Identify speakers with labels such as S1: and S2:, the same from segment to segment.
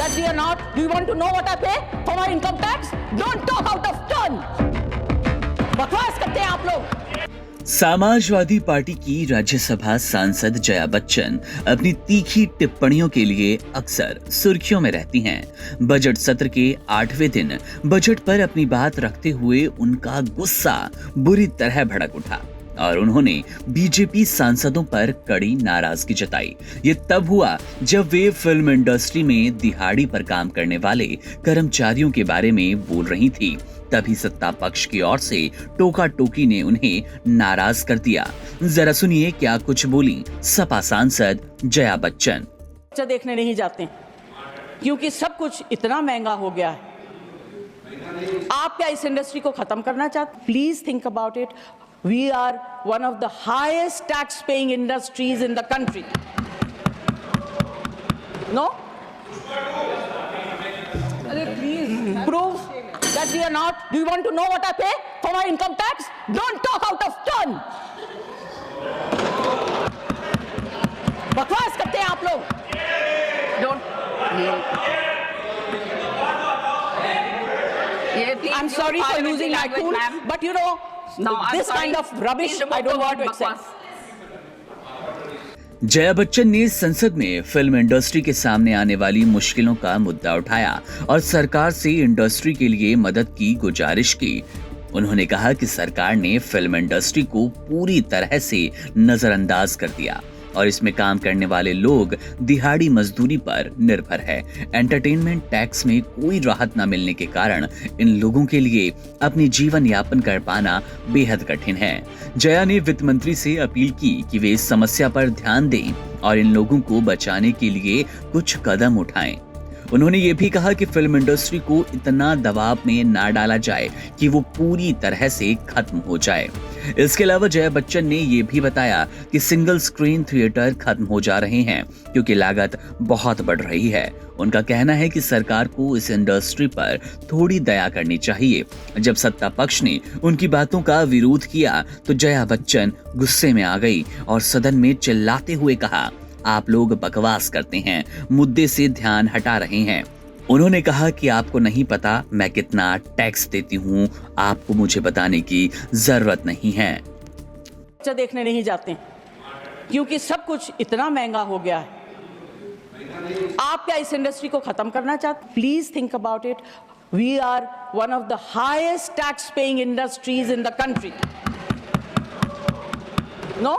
S1: that we are not? Do you want to know what I pay for my income tax? Don't talk out of turn. बकवास करते हैं आप लोग।
S2: Samajwadi party की राज्यसभा सांसद जया बच्चन अपनी तीखी टिप्पणियों के लिए अक्सर सुर्खियों में रहती हैं। बजट सत्र के 8वें दिन बजट पर अपनी बात रखते हुए उनका गुस्सा बुरी तरह भड़क उठा और उन्होंने बीजेपी सांसदों पर कड़ी नाराजगी जताई। ये तब हुआ जब वे फिल्म इंडस्ट्री में दिहाड़ी पर काम करने वाले कर्मचारियों के बारे में बोल रही थी। तभी सत्ता पक्ष की ओर से टोका टोकी ने उन्हें नाराज कर दिया। जरा सुनिए क्या कुछ बोली सपा सांसद जया बच्चन।
S1: देखने नहीं जाते क्योंकि सब कुछ इतना महंगा हो गया है। आप क्या इस इंडस्ट्री को खत्म करना चाहते? Please think about it. We are one of the highest tax-paying industries in the country. No? Please prove that we are not. Do you want to know what I pay for my income tax? Don't talk out of turn. बकवास करते हैं आप लोग। Don't. I'm sorry for losing my cool, but you know. No, this kind of rubbish I don't want to accept.
S2: Jaya Bachchan ने संसद में film industry के सामने आने वाली मुश्किलों का मुद्दा उठाया और सरकार से इंडस्ट्री के लिए मदद की गुजारिश की। उन्होंने कहा कि सरकार ने फिल्म इंडस्ट्री को पूरी तरह से नजरअंदाज कर दिया और इसमें काम करने वाले लोग दिहाड़ी मजदूरी पर निर्भर है। एंटरटेनमेंट टैक्स में कोई राहत न मिलने के कारण इन लोगों के लिए अपनी जीवन यापन कर पाना बेहद कठिन है। जया ने वित्त मंत्री से अपील की कि वे इस समस्या पर ध्यान दें और इन लोगों को बचाने के लिए कुछ कदम उठाएं। उन्होंने ये भी कहा कि फिल्म इंडस्ट्री को इतना दबाव में ना डाला जाए कि वो पूरी तरह से खत्म हो जाए। इसके अलावा जया बच्चन ने ये भी बताया कि सिंगल स्क्रीन थिएटर खत्म हो जा रहे हैं क्योंकि लागत बहुत बढ़ रही है। उनका कहना है कि सरकार को इस इंडस्ट्री पर थोड़ी दया करनी चाहिए। जब सत्ता पक्ष ने उनकी बातों का विरोध किया तो जया बच्चन गुस्से में आ गई और सदन में चिल्लाते हुए कहा, आप लोग बकवास करते हैं, मुद्दे से ध्यान हटा रहे हैं। उन्होंने कहा कि आपको नहीं पता मैं कितना टैक्स देती हूँ, आपको मुझे बताने की जरूरत नहीं है।
S1: देखने नहीं जाते क्योंकि सब कुछ इतना महंगा हो गया है। आप क्या इस इंडस्ट्री को खत्म करना चाहते? Please think about it. We are one of the highest tax-paying industries in the country. No?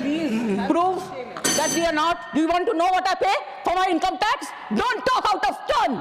S1: Please prove that we are not. Do you want to know what I pay for my income tax? Don't talk out of turn.